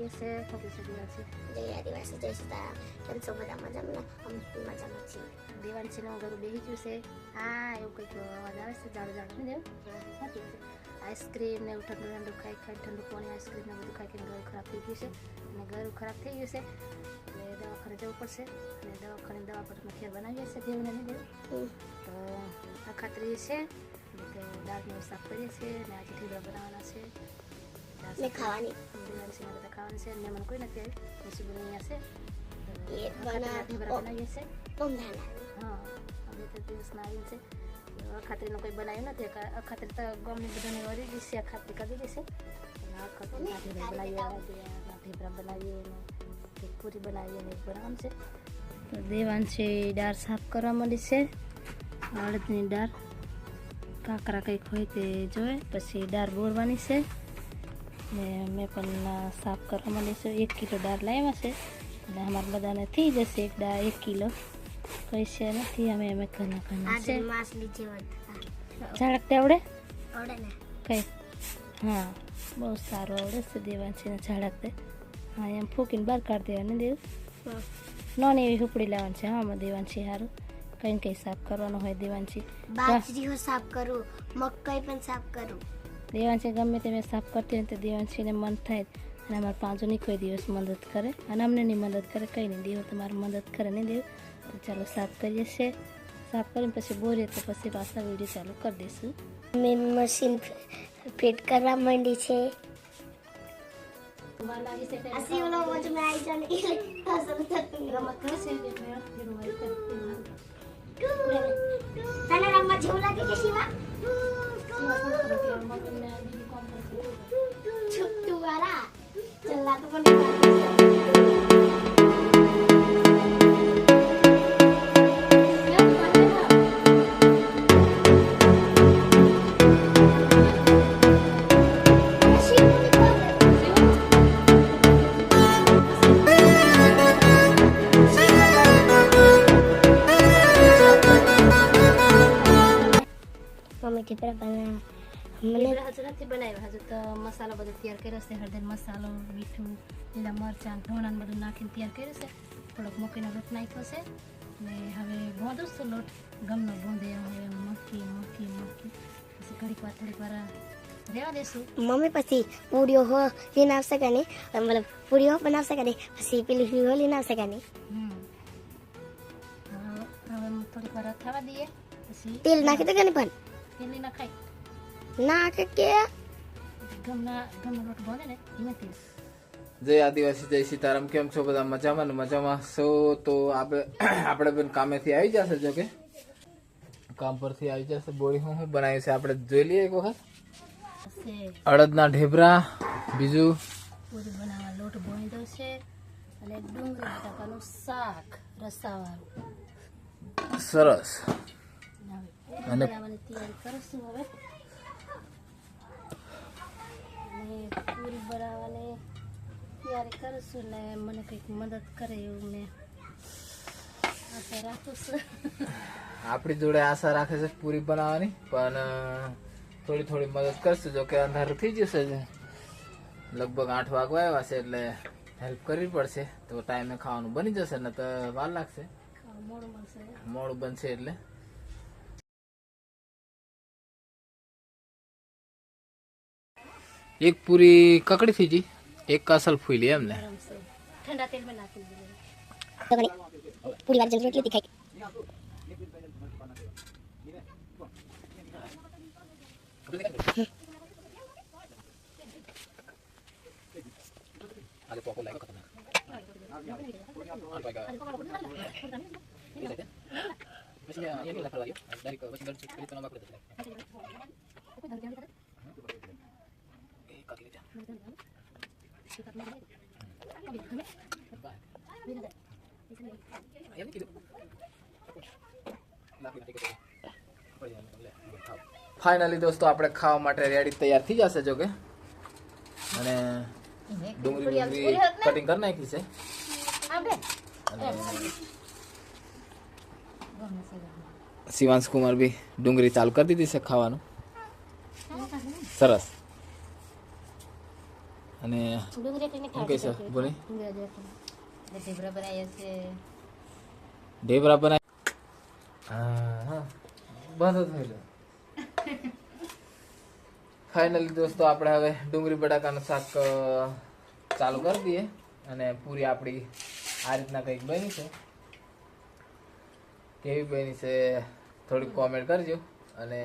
કે છે ફોટો છે જય આદિવાસી જય સીતારામ. કેમ છો બધા મજામાં? અમે મજામાં છીએ. દેવાંશીનું ઘર બેસી ગયું છે. હા એવું કંઈક અવાજ આવે છે જાડું જાડું ને સાચું છે. આઈસ્ક્રીમ ને એવું ઠંડુ ઠંડુ ખાઈ ઠંડુ પાણી આઈસ્ક્રીમ ને બધું ખાઈ ઘર ખરાબ થઈ ગયું છે અને ઘર ખરાબ થઈ ગયું છે એટલે દવાખાને જવું પડશે અને દવાખાને દવા પર ખેર બનાવીએ છીએ દેવને નહીં દેવું તો આ ખાતરી છે એટલે દાળનું શાક કરીએ છીએ અને આજે ઢીબરા બનાવવાના છે ને ખાવાની દેવાંશીને બધા ખાવાનું છે અને મને કોઈ નથી આવી નસીબું અહીંયા છે એ ઢીબરા બનાવીએ છીએ બંધાના હા હવે તો દિવસના આવીને છે અખાત્રીનું કંઈ બનાવ્યું નથી અખાત્રી તો ગમની બધાને વળી જશે અખાત્રી કરી દેશે અખાત્રી ઢીબરા બનાવીએ ને પૂરી બનાવીએ ને બનાવવાનું છે તો દેવાંશી દાળ સાફ કરવા માંડી છે અડદની દાળ કાંકરા કંઈક હોય તે જોવે પછી દાળ બોરવાની છે ને મેં પણ સાફ કરવા માંડી છું 1 કિલો દાળ લાવ્યા છે એટલે અમારે બધાને થઈ જશે 1 કિલો કઈ છે નથી અમે ઘરના છે ઝાડક આવડે કઈ હા બહુ સારું આવડે છે દેવાંશીને ઝાડક તે હા એમ ફૂકીને બહાર કાઢી દેવાની દેવું નાની એવી હુપડી લાવવાની છે હા દેવાંશી સારું કંઈ કંઈ સાફ કરવાનું હોય દેવાંશી બાજરી સાફ કરું મકાઈ પણ સાફ કરું દેવાંશી ગમે તે મેં સાફ કરતી હોય તો દેવાંશીને મન થાય અને અમારા પાંચોની કોઈ દિવસ મદદ કરે અને અમને નહીં મદદ કરે કંઈ નહીં દેવું તમારે મદદ કરે નહીં દેવું તો ચાલો સાફ કરીએ છીએ સાફ કરીને પછી બોરીએ તો પછી પાછા વિડીયો ચાલુ કરી દઈશું મેં મશીન ફિટ કરવા માંડી છે así uno mucho me ha dicho ni sana ramah jauh lagi ke Siwa cuk tu ara celah tu pun હજુ નથી બનાવ્યા હજુ તો મસાલો બધો તૈયાર કર્યો છે હળદર મસાલો મીઠું લીલા મરચાં ધાણા બધું નાખીને તૈયાર કર્યું છે થોડોક મકઈનો લોટ નાખ્યો છે ને હવે બોંધું છું લોટ ગમનો બોંધે હવે મક્કી પછી થોડીક વાર રહેવા દેશું મમ્મી પછી પૂરીઓ હો લઈને આવશે કે નહીં મતલબ પૂરીઓ બનાવશે કે નહીં પછી પેલી હો લઈને આવશે કે નહીં હવે થોડીક વાર થવા દઈએ પછી તેલ નાખી દે કે નહીં પણ તેલ નહીં નાખાય ના કે ગમનો લોટ બોલે ને એમાં તેલ જય આદિવાસી જય સીતારામ. કેમ છો બધા? મજામાં ને મજામાં છો તો આપણે પણ કામેથી આવી જશે જો કે કામ પરથી આવી જશે બોળી હું બનાવ્યું છે આપણે જોઈ લઈએ એક વખત અડદના ઢેબરા બીજું પૂરી બનાવવા લોટ બોળી દો છે અને ડુંગળી બટાકાનું શાક રસાવાળું સરસ અને બનાવવાની તૈયારી કરીશું હવે અને પૂરી બનાવવાની તૈયારી કરીશું ને મને કંઈક મદદ કરે એવું મેં આશા રાખું છું આપણી જોડે આશા રાખે છે પૂરી બનાવવાની પણ થોડી મદદ કરશું જો કે અંધારું થઈ જશે લગભગ 8 વાગવા આવ્યા છે એટલે હેલ્પ કરવી પડશે તો ટાઈમે ખાવાનું બની જશે ને તો વાર લાગશે મોડું બનશે એટલે એક પૂરી કકડી થઈ ગઈ એક કાસલ ફૂલી એમ ને ઠંડા તેલમાં નાખી દીધું પૂરી વાર જલ્દી રોટલી દેખાય आगे पॉपो लाएगा खतरनाक वैसे ये नहीं लग रहा है डायरेक्ट वैसे गन से तो ना बात करते हैं एक का ले जा ये नहीं ફાઇનલી દોસ્તો આપણે ખાવા માટે રેડી તૈયાર થઈ જશે જો કે અને ડુંગળી કટિંગ કરી નાખી છે શિવાંશ કુમાર બી ડુંગળી ચાલુ કરી દીધી છે ખાવાનું સરસ અને ડુંગળી એકલીને શું કહેશો ખાટી બોલી ડુંગળી જ એકલી. ઢેબરા બનાવ્યા છે. ઢેબરા બનાવી હા બંધ થઈ લો ફાઇનલી દોસ્તો આપણે હવે ડુંગળી બટાકાનું શાક ચાલુ કરી દઈએ અને પૂરી આપણી આ રીતના કંઈક બની છે. કેવી બની છે થોડીક કોમેન્ટ કરજો અને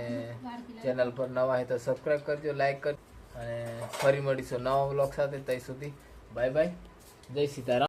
ચેનલ પર નવા હોય તો સબસ્ક્રાઈબ કરજો, લાઈક કરજો અને ફરી મળીશું નવા બ્લોગ સાથે. ત્યાં સુધી બાય બાય, જય સીતારામ.